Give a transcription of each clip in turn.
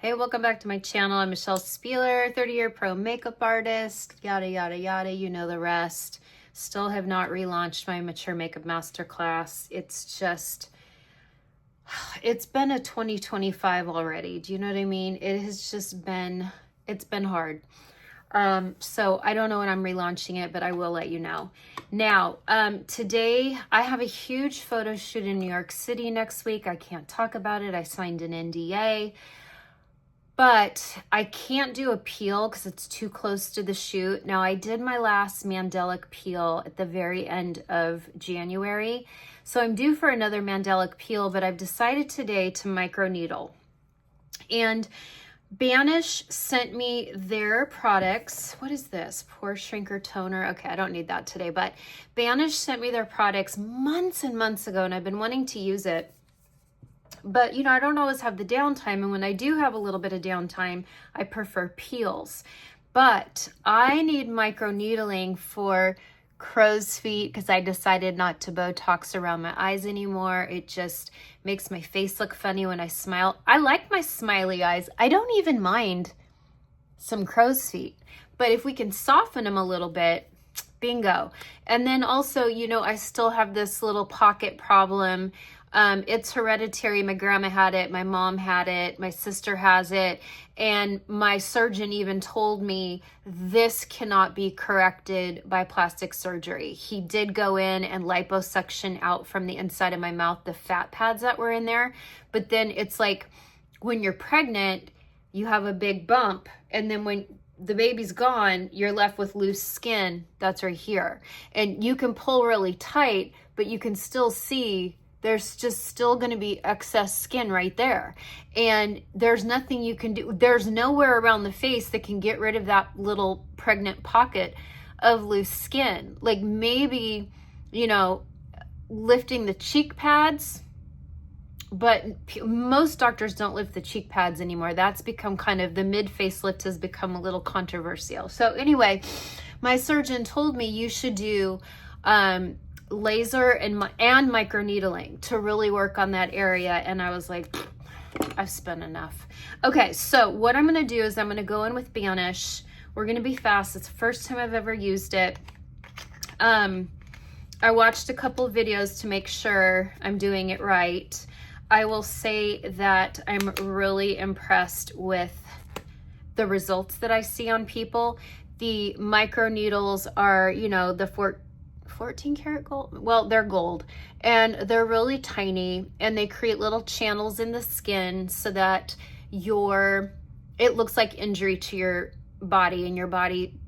Hey, welcome back to my channel. I'm Michelle Spieler, 30-year pro makeup artist, yada, yada, yada, you know the rest. Still have not relaunched my Mature Makeup Masterclass. It's been a 2025 already. Do you know what I mean? It's been hard. So I don't know when I'm relaunching it, but I will let you know. Now, today I have a huge photo shoot in New York City next week. I can't talk about it. I signed an NDA. But I can't do a peel because it's too close to the shoot. Now, I did my last Mandelic Peel at the very end of January. So I'm due for another Mandelic Peel, but I've decided today to microneedle. And Banish sent me their products. What is this? Pore Shrinker Toner. Okay, I don't need that today, but Banish sent me their products months and months ago, and I've been wanting to use it. But, you know, I don't always have the downtime. And when I do have a little bit of downtime, I prefer peels. But I need microneedling for crow's feet because I decided not to Botox around my eyes anymore. It just makes my face look funny when I smile. I like my smiley eyes. I don't even mind some crow's feet. But if we can soften them a little bit, bingo. And then also, you know, I still have this little pocket problem. It's hereditary. My grandma had it. My mom had it. My sister has it. And my surgeon even told me this cannot be corrected by plastic surgery. He did go in and liposuction out from the inside of my mouth the fat pads that were in there. But then it's like when you're pregnant, you have a big bump. And then when the baby's gone, you're left with loose skin. That's right here. And you can pull really tight, but you can still see there's just still going to be excess skin right there. And there's nothing you can do. There's nowhere around the face that can get rid of that little pregnant pocket of loose skin. Like maybe, you know, lifting the cheek pads, but most doctors don't lift the cheek pads anymore. That's become kind of, the mid-face lift has become a little controversial. So anyway, my surgeon told me you should do laser and microneedling to really work on that area. And I was like, I've spent enough. Okay, so what I'm gonna do is I'm gonna go in with Banish. We're gonna be fast. It's the first time I've ever used it. I watched a couple of videos to make sure I'm doing it right. I will say that I'm really impressed with the results that I see on people. The micro needles are, you know, the 14 karat gold. Well, they're gold and they're really tiny and they create little channels in the skin so that it looks like injury to your body, and your body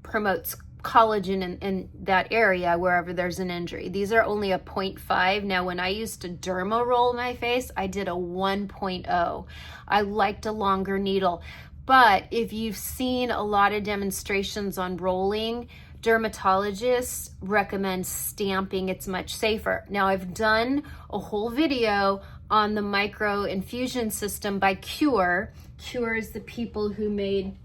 promotes collagen in that area wherever there's an injury. These are only a 0.5. Now, when I used to derma roll my face, I did a 1.0. I liked a longer needle. But if you've seen a lot of demonstrations on rolling, dermatologists recommend stamping. It's much safer. Now, I've done a whole video on the micro infusion system by Cure. Cure is the people who made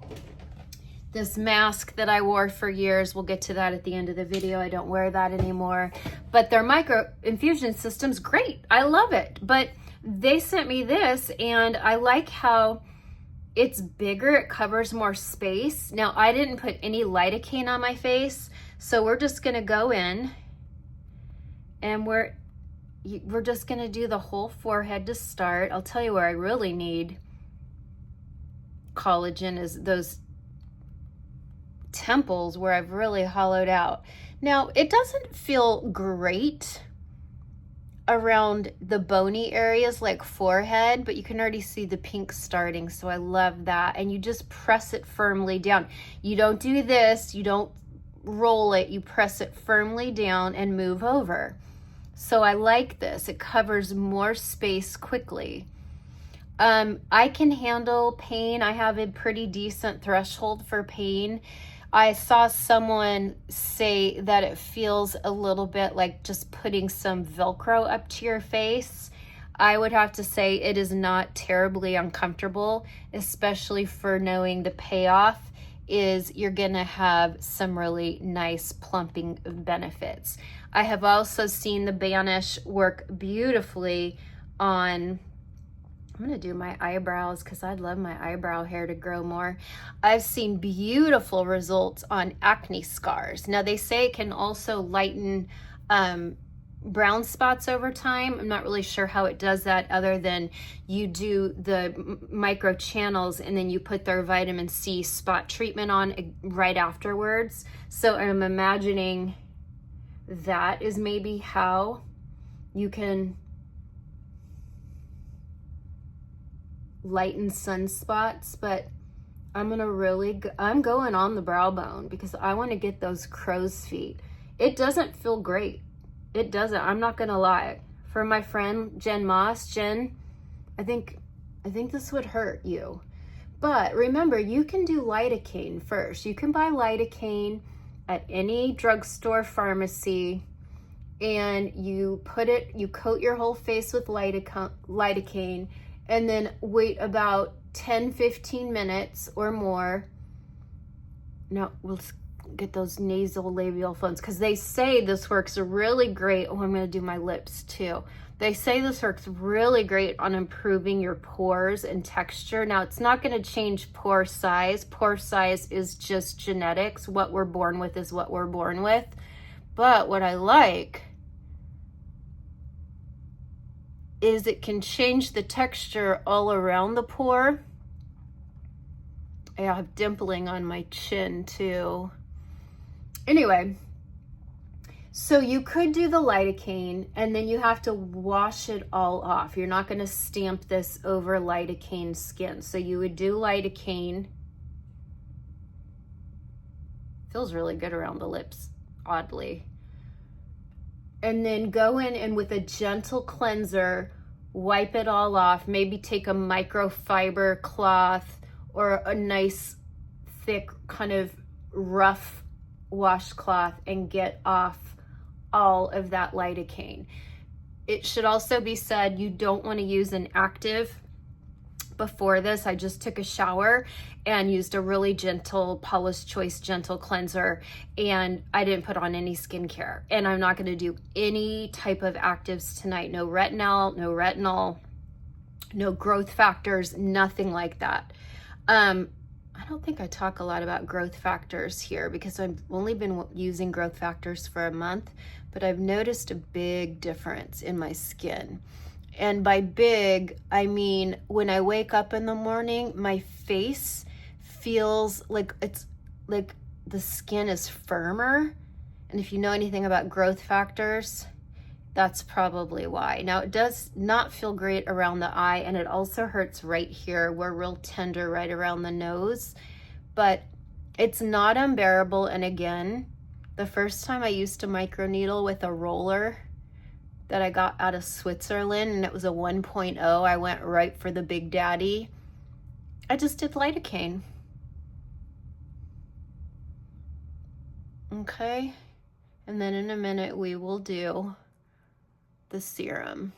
this mask that I wore for years. We'll get to that at the end of the video. I don't wear that anymore. But their micro infusion system's great. I love it. But they sent me this, and I like how it's bigger. It covers more space. Now, I didn't put any lidocaine on my face, so we're just gonna go in and we're just gonna do the whole forehead to start. I'll tell you where I really need collagen is those temples where I've really hollowed out. Now, it doesn't feel great around the bony areas like forehead, but you can already see the pink starting, so I love that. And you just press it firmly down. You don't do this, you don't roll it, you press it firmly down and move over. So I like this. It covers more space quickly. I can handle pain. I have a pretty decent threshold for pain. I saw someone say that it feels a little bit like just putting some Velcro up to your face. I would have to say it is not terribly uncomfortable, especially for knowing the payoff is you're gonna have some really nice plumping benefits. I have also seen the Banish work beautifully on I'm gonna do my eyebrows because I'd love my eyebrow hair to grow more. I've seen beautiful results on acne scars. Now they say it can also lighten brown spots over time. I'm not really sure how it does that other than you do the micro channels and then you put their vitamin C spot treatment on right afterwards. So I'm imagining that is maybe how you can lighten sunspots, but I'm going on the brow bone because I want to get those crow's feet. It doesn't feel great. It doesn't. I'm not gonna lie. For my friend Jen Moss, Jen, I think this would hurt you. But remember, you can do lidocaine first. You can buy lidocaine at any drugstore, pharmacy, and you coat your whole face with lidocaine, and then wait about 10-15 minutes or more. Now we'll get those nasal labial phones because they say this works really great. Oh, I'm going to do my lips too. They say this works really great on improving your pores and texture. Now, it's not going to change pore size. Pore size is just genetics. What we're born with is what we're born with. But what I like is it can change the texture all around the pore. I have dimpling on my chin too. Anyway, so you could do the lidocaine and then you have to wash it all off. You're not going to stamp this over lidocaine skin. So you would do lidocaine. Feels really good around the lips, oddly. And then go in and with a gentle cleanser, wipe it all off. Maybe take a microfiber cloth or a nice thick kind of rough washcloth and get off all of that lidocaine. It should also be said you don't want to use an active before this. I just took a shower and used a really gentle Paula's Choice gentle cleanser, and I didn't put on any skincare. And I'm not going to do any type of actives tonight. No retinol, no growth factors, nothing like that. I don't think I talk a lot about growth factors here because I've only been using growth factors for a month, but I've noticed a big difference in my skin. And by big, I mean when I wake up in the morning, my face feels like it's like the skin is firmer. And if you know anything about growth factors, that's probably why. Now, it does not feel great around the eye, and it also hurts right here. We're real tender right around the nose, but it's not unbearable. And again, the first time I used to microneedle with a roller that I got out of Switzerland, and it was a 1.0, I went right for the Big Daddy. I just did lidocaine. Okay, and then in a minute we will do the serum.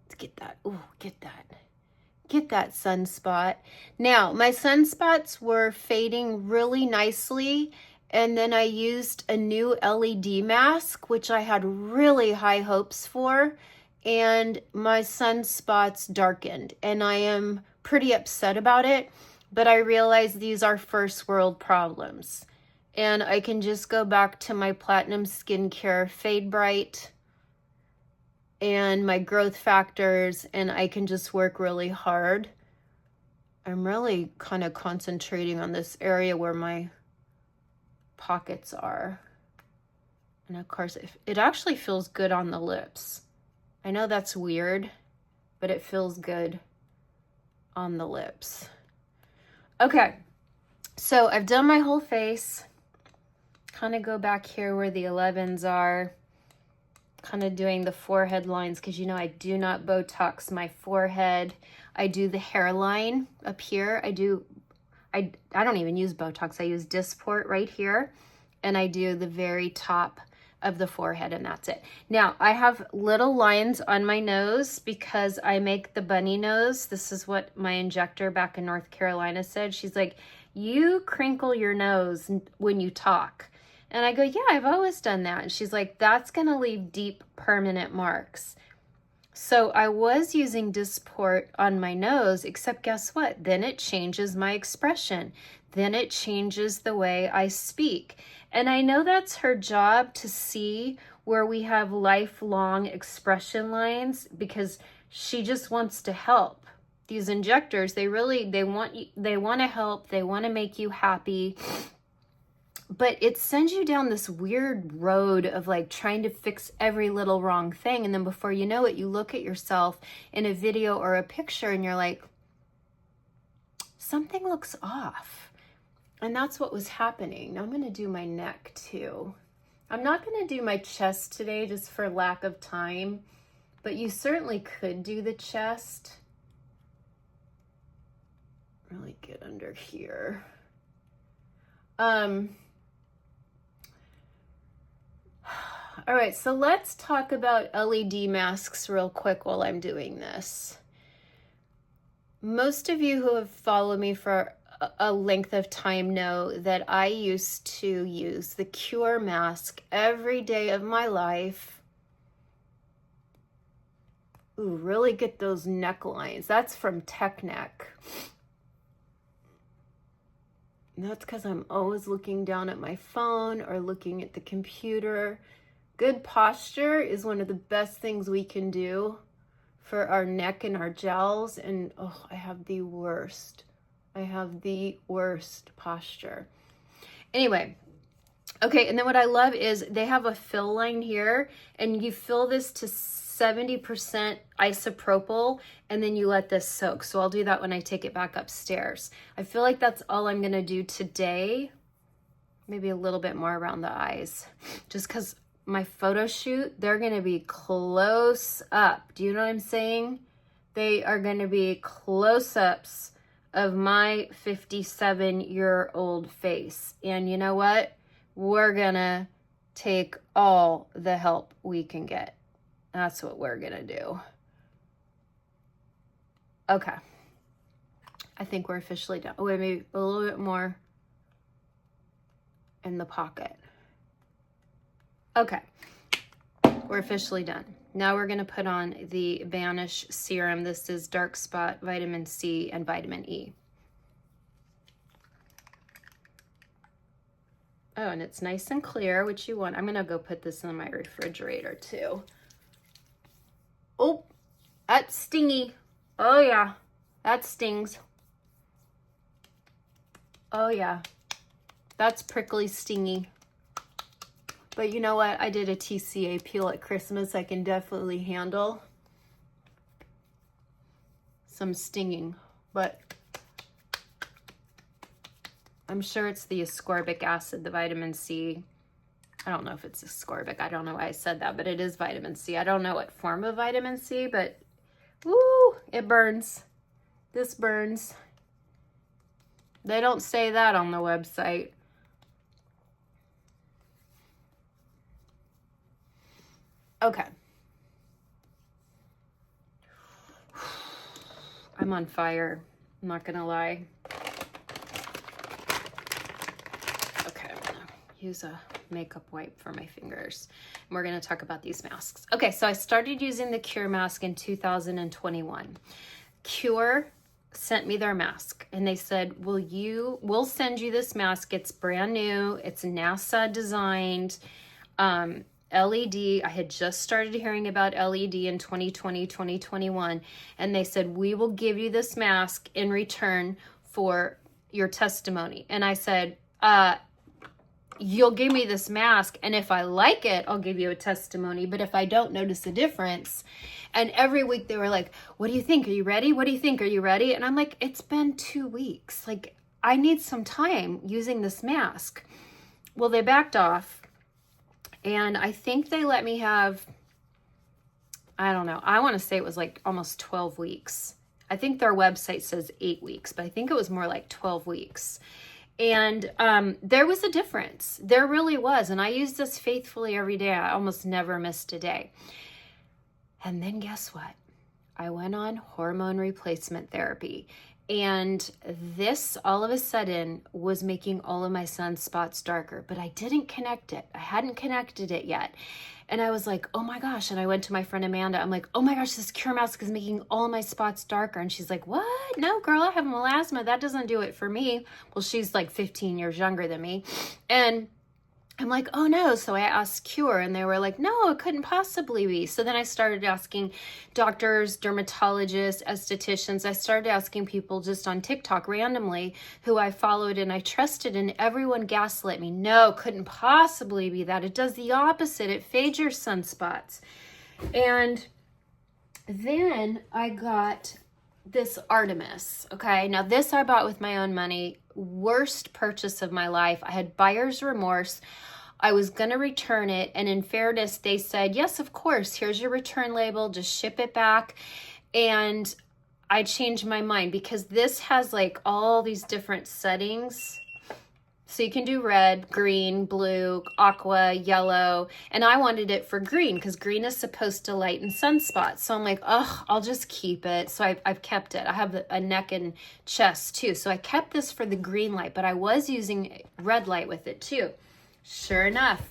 Let's get that. Oh, get that sunspot. Now, my sunspots were fading really nicely, and then I used a new LED mask, which I had really high hopes for, and my sunspots darkened, and I am pretty upset about it, but I realize these are first world problems, and I can just go back to my Platinum Skincare Fade Bright and my growth factors, and I can just work really hard. I'm really kind of concentrating on this area where my pockets are. And of course, it actually feels good on the lips. I know that's weird, but it feels good on the lips. Okay, so I've done my whole face. Kind of go back here where the 11s are. Kind of doing the forehead lines because you know I do not Botox my forehead. I do the hairline up here. I don't even use Botox. I use Dysport right here, and I do the very top of the forehead, and that's it. Now I have little lines on my nose because I make the bunny nose. This is what my injector back in North Carolina said. She's like, you crinkle your nose when you talk. And I go, yeah, I've always done that. And she's like, that's going to leave deep, permanent marks. So I was using Dysport on my nose, except guess what? Then it changes my expression. Then it changes the way I speak. And I know that's her job to see where we have lifelong expression lines, because she just wants to help. These injectors, they want to help, they want to make you happy. But it sends you down this weird road of like trying to fix every little wrong thing. And then before you know it, you look at yourself in a video or a picture and you're like, something looks off. And that's what was happening. Now I'm going to do my neck too. I'm not going to do my chest today just for lack of time, but you certainly could do the chest. Really get under here. All right, so let's talk about LED masks real quick while I'm doing this. Most of you who have followed me for a length of time know that I used to use the Cure mask every day of my life. Ooh, really get those necklines. That's from Tech-Neck. That's because I'm always looking down at my phone or looking at the computer. Good posture is one of the best things we can do for our neck and our jowls. And oh, I have the worst posture. Anyway, okay, and then what I love is they have a fill line here, and you fill this to 70% isopropyl, and then you let this soak. So I'll do that when I take it back upstairs. I feel like that's all I'm gonna do today. Maybe a little bit more around the eyes, just because my photo shoot, they're gonna be close up. Do you know what I'm saying? They are gonna be close-ups of my 57-year-old face. And you know what? We're gonna take all the help we can get. That's what we're gonna do. Okay. I think we're officially done. Oh, wait, maybe a little bit more in the pocket. Okay. We're officially done. Now we're gonna put on the Banish serum. This is dark spot, vitamin C, and vitamin E. Oh, and it's nice and clear, which you want. I'm gonna go put this in my refrigerator too. Oh, that's stingy. Oh yeah, that stings. Oh yeah, that's prickly stingy. But you know what? I did a TCA peel at Christmas. I can definitely handle some stinging, but I'm sure it's the ascorbic acid, the vitamin C. I don't know if it's ascorbic. I don't know why I said that, but it is vitamin C. I don't know what form of vitamin C, but woo, it burns. This burns. They don't say that on the website. Okay. I'm on fire. I'm not gonna lie. Okay, I'm gonna use a makeup wipe for my fingers. And we're gonna talk about these masks. Okay, so I started using the Cure mask in 2021. Cure sent me their mask and they said, we'll send you this mask. It's brand new. It's NASA designed. LED, I had just started hearing about LED in 2020, 2021, and they said, we will give you this mask in return for your testimony. And I said, you'll give me this mask, and if I like it, I'll give you a testimony, but if I don't notice a difference. And every week they were like, what do you think? Are you ready? What do you think? Are you ready? And I'm like, it's been 2 weeks. Like, I need some time using this mask. Well, they backed off. And I think they let me have, I don't know, I want to say it was like almost 12 weeks. I think their website says 8 weeks, but I think it was more like 12 weeks. And there was a difference. There really was. And I used this faithfully every day. I almost never missed a day. And then guess what? I went on hormone replacement therapy. And this all of a sudden was making all of my sunspots darker, but I didn't connect it. I hadn't connected it yet. And I was like, oh my gosh. And I went to my friend Amanda. I'm like, oh my gosh, this Cure Mask is making all my spots darker. And she's like, what? No, girl, I have melasma. That doesn't do it for me. Well, she's like 15 years younger than me. And I'm like, oh no. So I asked Cure and they were like, no, it couldn't possibly be. So then I started asking doctors, dermatologists, estheticians. I started asking people just on TikTok randomly who I followed and I trusted, and everyone gaslit me. No, couldn't possibly be that. It does the opposite. It fades your sunspots. And then I got this Artemis. Okay. Now this I bought with my own money. Worst purchase of my life. I had buyer's remorse. I was going to return it. And in fairness, they said, yes, of course, here's your return label. Just ship it back. And I changed my mind because this has like all these different settings. So you can do red, green, blue, aqua, yellow. And I wanted it for green because green is supposed to lighten sunspots. So I'm like, oh, I'll just keep it. So I've kept it. I have a neck and chest too. So I kept this for the green light, but I was using red light with it too. Sure enough,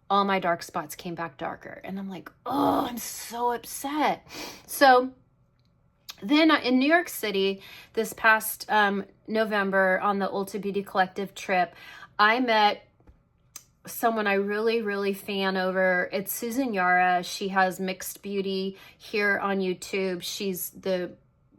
all my dark spots came back darker. And I'm like, oh, I'm so upset. So then in New York City, this past November on the Ulta Beauty Collective trip, I met someone I really, really fan over. It's Susan Yara. She has Mixed Beauty here on YouTube. She's the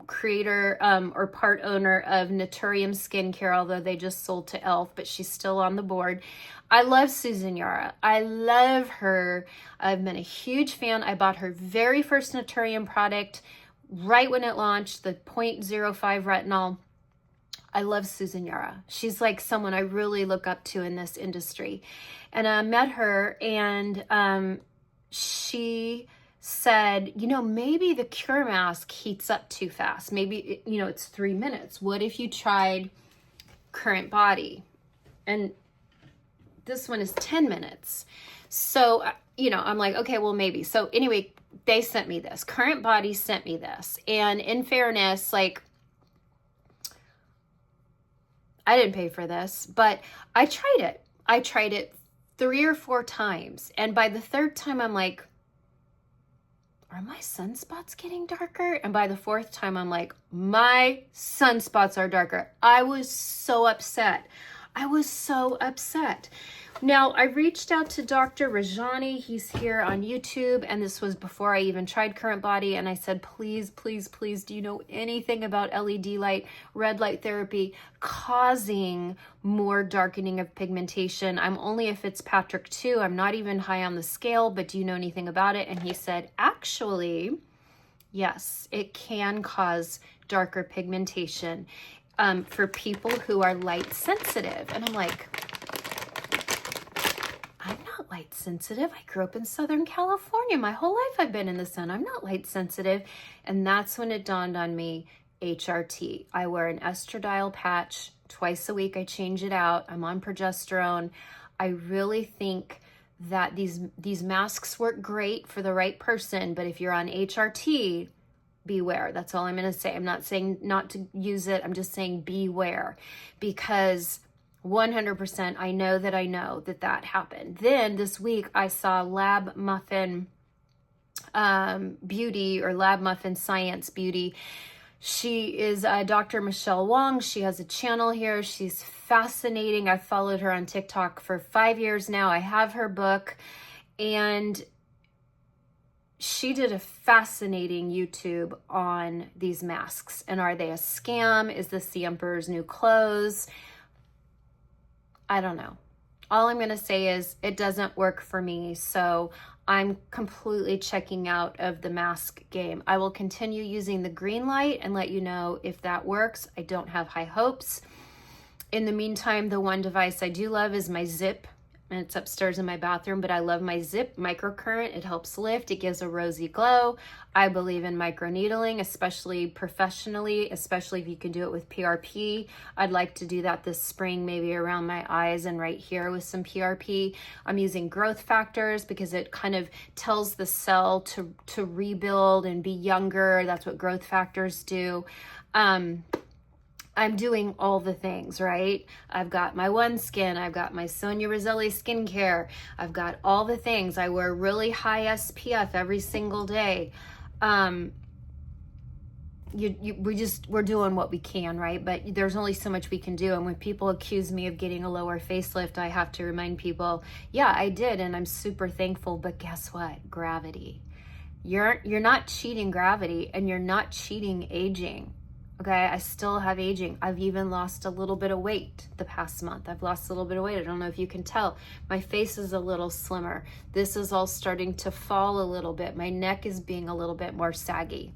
creator or part owner of Naturium Skincare, although they just sold to e.l.f., but she's still on the board. I love Susan Yara. I love her. I've been a huge fan. I bought her very first Naturium product right when it launched, the 0.05 retinol. I love Susan Yara. She's like someone I really look up to in this industry. And I met her and she said, you know, maybe the Cure Mask heats up too fast. Maybe, you know, it's 3 minutes. What if you tried Current Body? And this one is 10 minutes. So, you know, I'm like, okay, well, maybe. So anyway, they sent me this. Current Body sent me this. And in fairness, like, I didn't pay for this, but I tried it. I tried it 3 or 4 times. And by the 3rd time, I'm like, are my sunspots getting darker? And by the 4th time, I'm like, my sunspots are darker. I was so upset. I was so upset. Now, I reached out to Dr. Rajani. He's here on YouTube, and this was before I even tried Current Body, and I said, please, please, please, do you know anything about LED light, red light therapy causing more darkening of pigmentation? I'm only a Fitzpatrick 2. I'm not even high on the scale, but do you know anything about it? And he said, actually, yes, it can cause darker pigmentation for people who are light sensitive. And I'm like, I'm not light sensitive. I grew up in Southern California. My whole life I've been in the sun. I'm not light sensitive. And that's when it dawned on me, HRT. I wear an estradiol patch twice a week. I change it out. I'm on progesterone. I really think that these masks work great for the right person, but if you're on HRT, beware. That's all I'm going to say. I'm not saying not to use it. I'm just saying beware, because 100% I know that happened. Then this week I saw Lab Muffin Beauty, or Lab Muffin Science Beauty. She is Dr. Michelle Wong. She has a channel here. She's fascinating. I've followed her on TikTok for 5 years now. I have her book, and she did a fascinating YouTube on these masks. And are they a scam? Is this the Emperor's New Clothes? I don't know. All I'm going to say is it doesn't work for me. So I'm completely checking out of the mask game. I will continue using the green light and let you know if that works. I don't have high hopes. In the meantime, the one device I do love is my Zip, and it's upstairs in my bathroom, but I love my Zip microcurrent. It helps lift. It gives a rosy glow. I believe in microneedling, especially professionally, especially if you can do it with PRP. I'd like to do that this spring, maybe around my eyes and right here with some PRP. I'm using growth factors because it kind of tells the cell to rebuild and be younger. That's what growth factors do. I'm doing all the things, right? I've got my One Skin, I've got my Sonia Roselli skincare, I've got all the things. I wear really high SPF every single day. We're doing what we can, right? But there's only so much we can do. And when people accuse me of getting a lower facelift, I have to remind people, yeah, I did, and I'm super thankful. But guess what? Gravity. You're not cheating gravity, and you're not cheating aging. Okay, I still have aging. I've even lost a little bit of weight the past month. I've lost a little bit of weight. I don't know if you can tell. My face is a little slimmer. This is all starting to fall a little bit. My neck is being a little bit more saggy.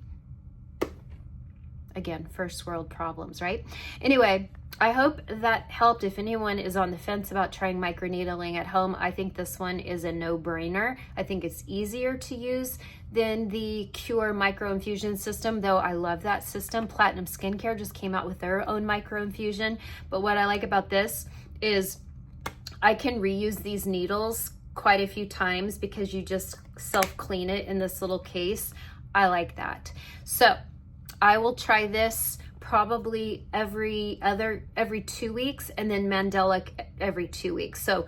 Again, first world problems, right? Anyway, I hope that helped. If anyone is on the fence about trying microneedling at home, I think this one is a no-brainer. I think it's easier to use than the Cure microinfusion system, though I love that system. Platinum Skincare just came out with their own microinfusion. But what I like about this is I can reuse these needles quite a few times because you just self-clean it in this little case. I like that. So I will try this probably every 2 weeks, and then Mandelic every 2 weeks. So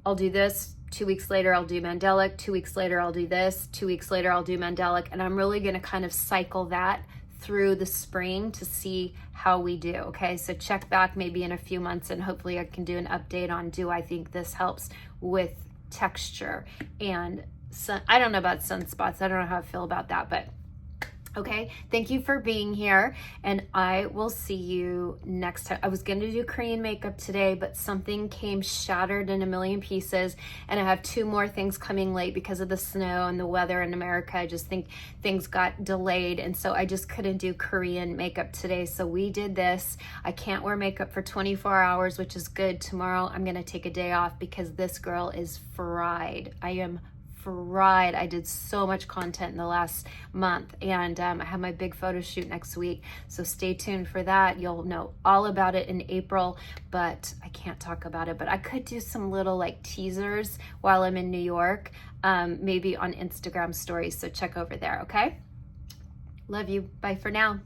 I'll do this, 2 weeks later I'll do Mandelic, 2 weeks later I'll do this, 2 weeks later I'll do Mandelic, and I'm really gonna kind of cycle that through the spring to see how we do, okay? So check back maybe in a few months, and hopefully I can do an update on, do I think this helps with texture and I don't know about sunspots. I don't know how I feel about that, but okay, thank you for being here, and I will see you next time. I was going to do Korean makeup today, but something came shattered in a million pieces, and I have 2 more things coming late because of the snow and the weather in America. I just think things got delayed, and so I just couldn't do Korean makeup today. So we did this. I can't wear makeup for 24 hours, which is good. Tomorrow I'm going to take a day off because this girl is fried. I am fried. I did so much content in the last month, and I have my big photo shoot next week, so stay tuned for that. You'll know all about it in April, but I can't talk about it. But I could do some little like teasers while I'm in New York, maybe on Instagram stories, so check over there. Okay, love you. Bye for now.